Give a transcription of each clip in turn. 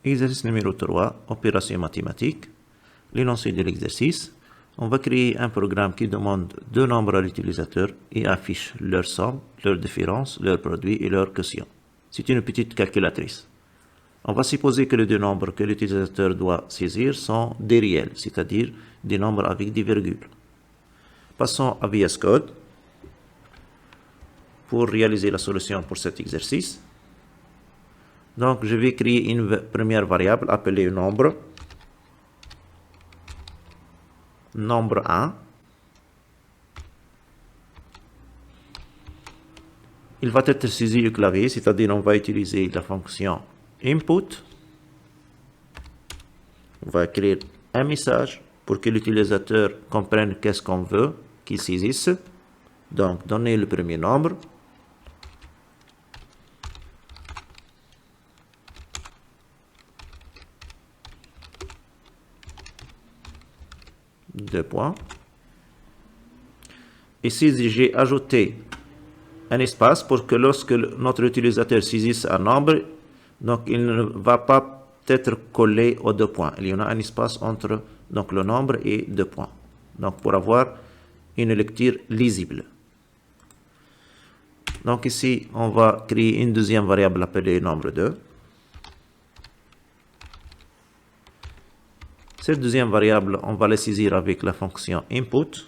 Exercice numéro 3, opération mathématique. L'énoncé de l'exercice. On va créer un programme qui demande deux nombres à l'utilisateur et affiche leur somme, leur différence, leur produit et leur quotient. C'est une petite calculatrice. On va supposer que les deux nombres que l'utilisateur doit saisir sont des réels, c'est-à-dire des nombres avec des virgules. Passons à VS Code pour réaliser la solution pour cet exercice. Donc, je vais créer une première variable appelée nombre 1. Il va être saisi au clavier, c'est-à-dire on va utiliser la fonction input. On va écrire un message pour que l'utilisateur comprenne qu'est-ce qu'on veut qu'il saisisse. Donc, donner le premier nombre. Deux points. Ici, j'ai ajouté un espace pour que lorsque notre utilisateur saisisse un nombre, donc il ne va pas être collé aux deux points. Il y en a un espace entre donc, le nombre et deux points. Donc pour avoir une lecture lisible. Donc ici, on va créer une deuxième variable appelée nombre 2. Cette deuxième variable, on va la saisir avec la fonction input,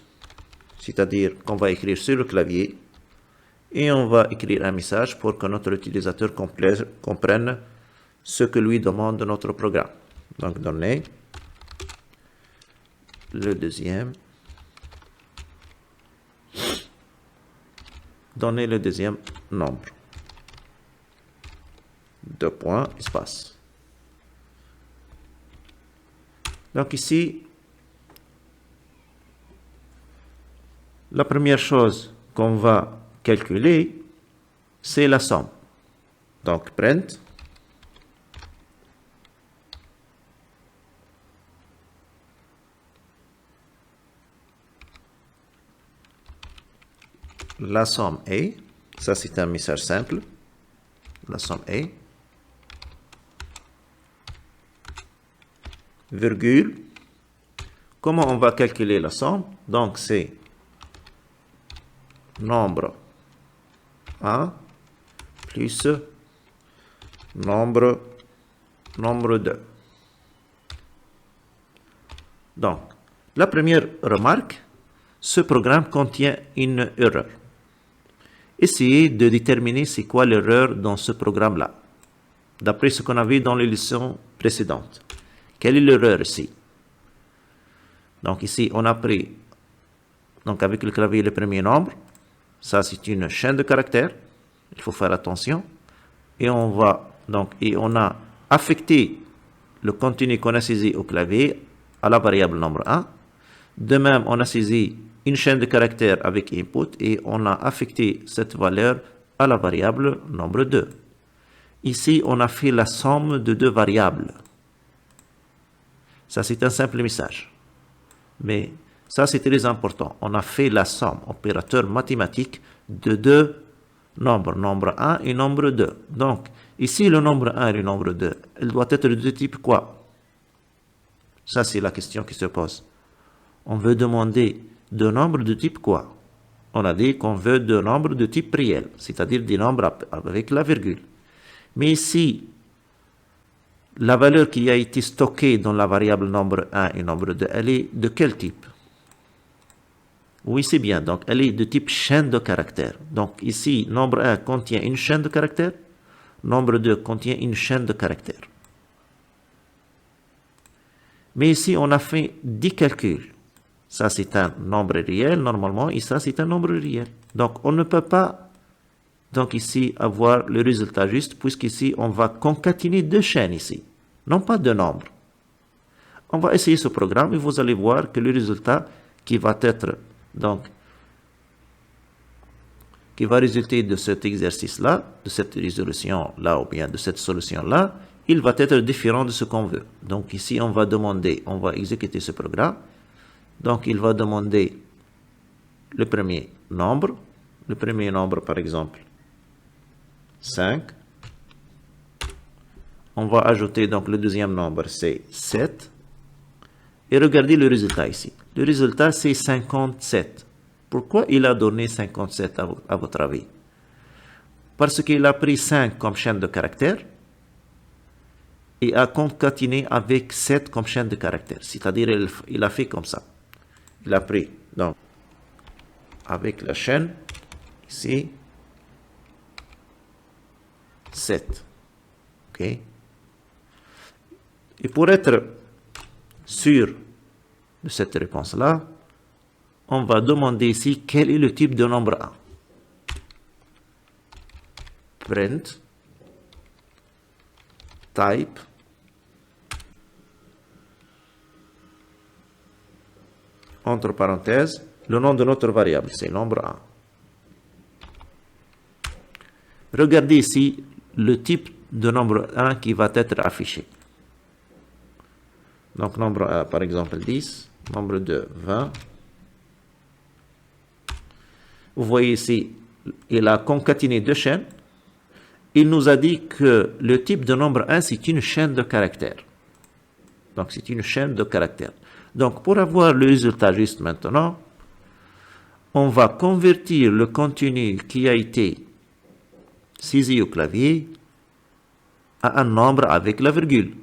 c'est-à-dire qu'on va écrire sur le clavier et on va écrire un message pour que notre utilisateur comprenne ce que lui demande notre programme. Donc, donner le deuxième nombre. Deux points, espace. Donc ici, la première chose qu'on va calculer, c'est la somme. Donc, print la somme est, ça c'est un message simple, la somme est, virgule, comment on va calculer la somme? Donc c'est nombre 1 plus nombre 2. Donc, la première remarque, ce programme contient une erreur. Essayez de déterminer c'est quoi l'erreur dans ce programme-là, d'après ce qu'on a vu dans les leçons précédentes. Quelle est l'erreur ici? Donc ici, on a pris, donc avec le clavier, le premier nombre. Ça, c'est une chaîne de caractères. Il faut faire attention. Et on a affecté le contenu qu'on a saisi au clavier à la variable nombre 1. De même, on a saisi une chaîne de caractères avec input et on a affecté cette valeur à la variable nombre 2. Ici, on a fait la somme de deux variables. Ça, c'est un simple message. Mais ça, c'est très important. On a fait la somme, opérateur mathématique, de deux nombres, nombre 1 et nombre 2. Donc, ici, le nombre 1 et le nombre 2, il doit être de type quoi? Ça, c'est la question qui se pose. On veut demander deux nombres de type quoi? On a dit qu'on veut deux nombres de type réel, c'est-à-dire des nombres avec la virgule. Mais ici, la valeur qui a été stockée dans la variable nombre 1 et nombre 2, elle est de quel type? Oui, c'est bien. Donc, elle est de type chaîne de caractères. Donc, ici, nombre 1 contient une chaîne de caractères. Nombre 2 contient une chaîne de caractères. Mais ici, on a fait 10 calculs. Ça, c'est un nombre réel, normalement, et ça, c'est un nombre réel. Donc, on ne peut pas, donc ici, avoir le résultat juste, puisqu'ici, on va concaténer deux chaînes ici, non pas deux nombres. On va essayer ce programme et vous allez voir que le résultat qui va être, donc, qui va résulter de cet exercice-là, de cette résolution-là, ou bien de cette solution-là, il va être différent de ce qu'on veut. Donc ici, on va exécuter ce programme. Donc, il va demander le premier nombre. Le premier nombre, par exemple, 5. On va ajouter donc le deuxième nombre, c'est 7. Et regardez le résultat ici. Le résultat, c'est 57. Pourquoi il a donné 57 à votre avis? Parce qu'il a pris 5 comme chaîne de caractères et a concaténé avec 7 comme chaîne de caractères. C'est-à-dire, il a fait comme ça. Il a pris, donc, avec la chaîne, ici, 7. OK? Et pour être sûr de cette réponse-là, on va demander ici quel est le type de nombre 1. Print type entre parenthèses le nom de notre variable, c'est nombre 1. Regardez ici le type de nombre 1 qui va être affiché. Donc nombre 1 par exemple 10, nombre 2 20. Vous voyez ici, il a concaténé deux chaînes. Il nous a dit que le type de nombre 1, c'est une chaîne de caractères. Donc, c'est une chaîne de caractères. Donc, pour avoir le résultat juste maintenant, on va convertir le contenu qui a été saisi au clavier à un nombre avec la virgule.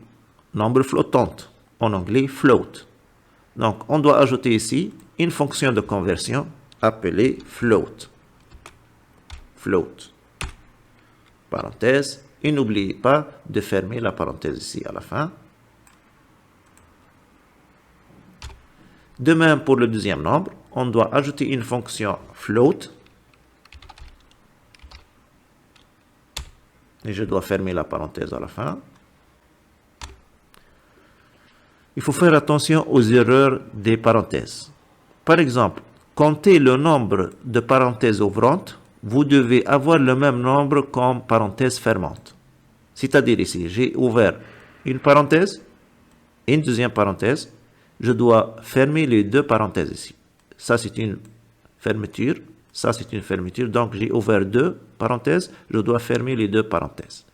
Nombre flottante. En anglais, float. Donc, on doit ajouter ici une fonction de conversion appelée float. Float. Parenthèse, et n'oubliez pas de fermer la parenthèse ici à la fin. De même pour le deuxième nombre, on doit ajouter une fonction float. Et je dois fermer la parenthèse à la fin. Il faut faire attention aux erreurs des parenthèses. Par exemple, comptez le nombre de parenthèses ouvrantes. Vous devez avoir le même nombre comme parenthèse fermante. C'est-à-dire ici, j'ai ouvert une parenthèse et une deuxième parenthèse. Je dois fermer les deux parenthèses ici. Ça, c'est une fermeture. Ça, c'est une fermeture. Donc, j'ai ouvert deux parenthèses. Je dois fermer les deux parenthèses.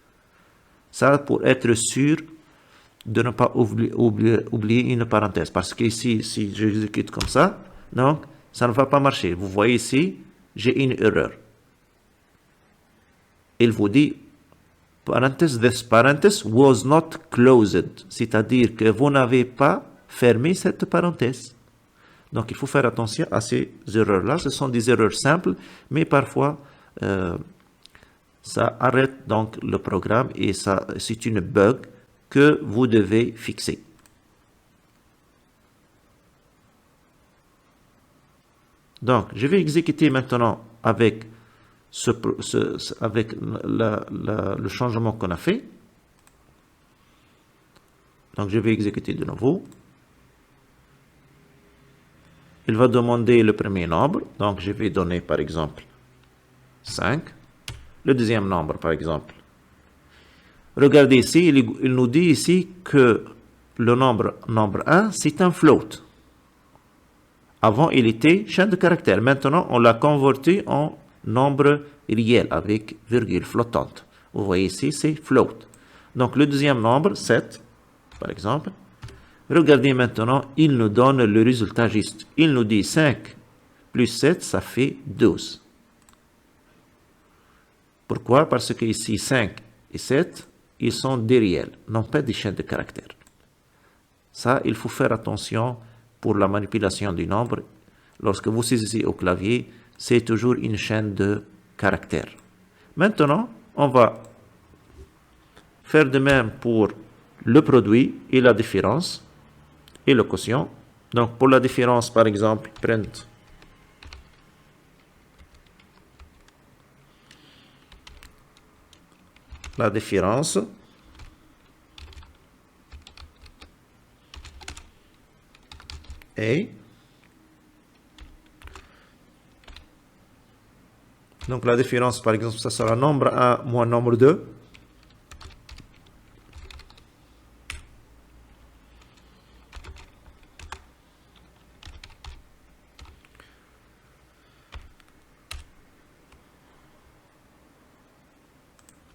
Ça, pour être sûr de ne pas oublier une parenthèse. Parce que ici, si j'exécute comme ça, donc, ça ne va pas marcher. Vous voyez ici, j'ai une erreur. Il vous dit, this parenthesis was not closed. C'est-à-dire que vous n'avez pas fermé cette parenthèse. Donc, il faut faire attention à ces erreurs-là. Ce sont des erreurs simples, mais parfois, ça arrête donc le programme et c'est une bug que vous devez fixer. Donc, je vais exécuter maintenant avec le changement qu'on a fait. Donc, je vais exécuter de nouveau. Il va demander le premier nombre. Donc, je vais donner, par exemple, 5. Le deuxième nombre, par exemple. Regardez ici, il nous dit ici que le nombre 1, c'est un float. Avant, il était chaîne de caractères. Maintenant, on l'a converti en nombre réel avec virgule flottante. Vous voyez ici, c'est float. Donc, le deuxième nombre, 7, par exemple. Regardez maintenant, il nous donne le résultat juste. Il nous dit 5 plus 7, ça fait 12. Pourquoi? Parce que ici, 5 et 7, ils sont des réels, non pas des chaînes de caractères. Ça, il faut faire attention pour la manipulation du nombre. Lorsque vous saisissez au clavier, c'est toujours une chaîne de caractères. Maintenant, on va faire de même pour le produit et la différence et le quotient. Donc, pour la différence, par exemple, print la différence est, donc la différence, par exemple, ça sera nombre 1 moins nombre 2.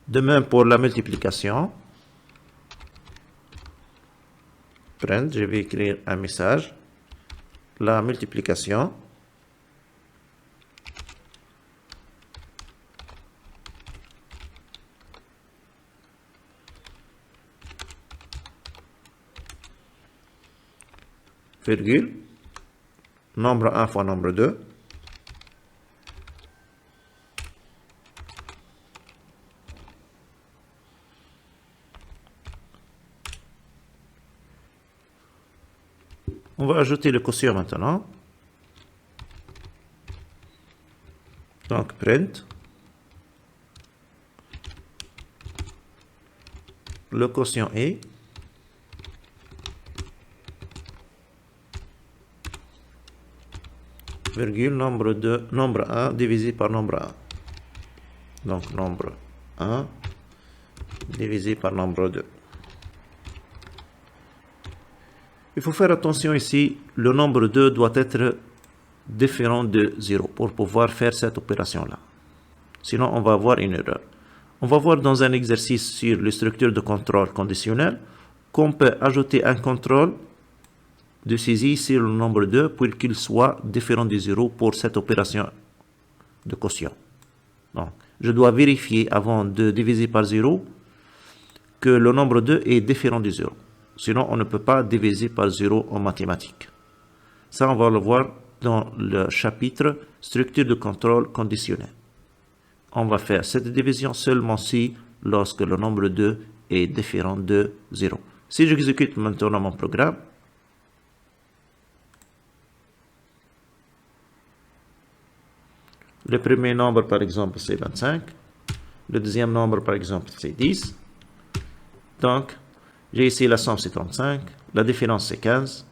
De même pour la multiplication. print, je vais écrire un message. La multiplication virgule nombre 1 fois nombre 2 On va ajouter le quotient maintenant. Donc, print. Le quotient est virgule nombre 1 divisé par nombre 1. Donc, nombre 1 divisé par nombre 2. Il faut faire attention ici, le nombre 2 doit être différent de 0 pour pouvoir faire cette opération-là. Sinon, on va avoir une erreur. On va voir dans un exercice sur les structures de contrôle conditionnel qu'on peut ajouter un contrôle de saisie sur le nombre 2 pour qu'il soit différent de 0 pour cette opération de quotient. Donc, je dois vérifier avant de diviser par 0 que le nombre 2 est différent de 0. Sinon, on ne peut pas diviser par 0 en mathématiques. Ça, on va le voir dans le chapitre structure de contrôle conditionnel. On va faire cette division seulement si lorsque le nombre 2 est différent de 0. Si j'exécute maintenant mon programme, le premier nombre, par exemple, c'est 25. Le deuxième nombre, par exemple, c'est 10. Donc, j'ai ici la somme, c'est 35. La différence, c'est 15.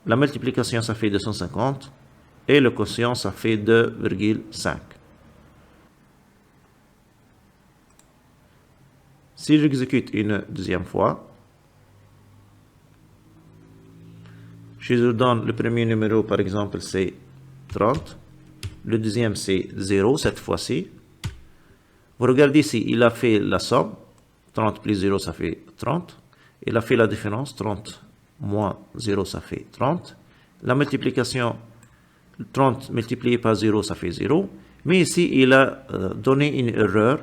La multiplication, ça fait 250. Et le quotient, ça fait 2,5. Si j'exécute une deuxième fois, je vous donne le premier numéro, par exemple, c'est 30. Le deuxième, c'est 0 cette fois-ci. Vous regardez ici, il a fait la somme. 30 plus 0, ça fait 30. Il a fait la différence. 30 moins 0, ça fait 30. La multiplication, 30 multiplié par 0, ça fait 0. Mais ici, il a donné une erreur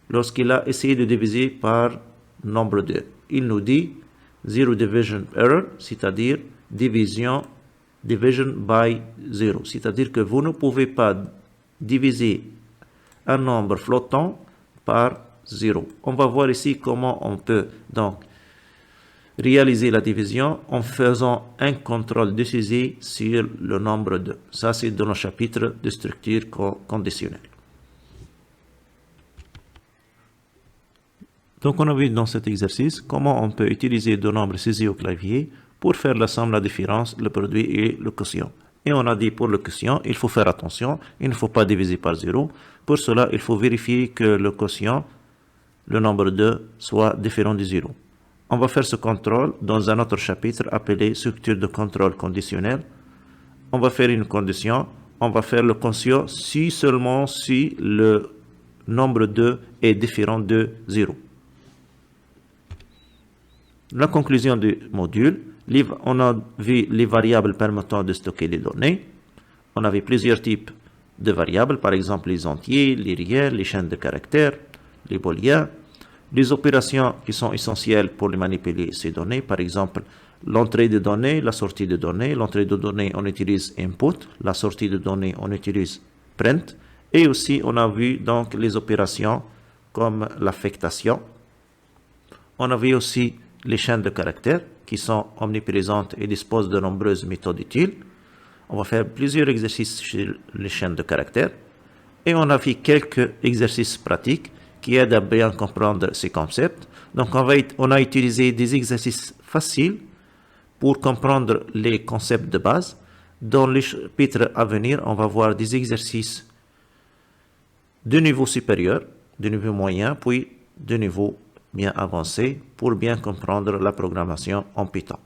lorsqu'il a essayé de diviser par nombre 2. Il nous dit zero division error, c'est-à-dire division by 0. C'est-à-dire que vous ne pouvez pas diviser un nombre flottant par 0. On va voir ici comment on peut donc réaliser la division en faisant un contrôle de saisie sur le nombre 2. Ça, c'est dans le chapitre de structure conditionnelle. Donc, on a vu dans cet exercice comment on peut utiliser deux nombres saisis au clavier pour faire la somme, la différence, le produit et le quotient. Et on a dit pour le quotient, il faut faire attention, il ne faut pas diviser par 0. Pour cela, il faut vérifier que le quotient, le nombre 2, soit différent de 0. On va faire ce contrôle dans un autre chapitre appelé structure de contrôle conditionnel. On va faire une condition, on va faire le quotient seulement si le nombre 2 est différent de 0. La conclusion du module, on a vu les variables permettant de stocker les données. On avait plusieurs types de variables, par exemple les entiers, les réels, les chaînes de caractères, les booléens. Les opérations qui sont essentielles pour manipuler ces données, par exemple l'entrée de données, la sortie de données. L'entrée de données, on utilise input, la sortie de données, on utilise print. Et aussi, on a vu donc les opérations comme l'affectation. On a vu aussi les chaînes de caractères qui sont omniprésentes et disposent de nombreuses méthodes utiles. On va faire plusieurs exercices sur les chaînes de caractères. Et on a vu quelques exercices pratiques qui aident à bien comprendre ces concepts. Donc, on a utilisé des exercices faciles pour comprendre les concepts de base. Dans les chapitres à venir, on va voir des exercices de niveau supérieur, de niveau moyen, puis de niveau bien avancé pour bien comprendre la programmation en Python.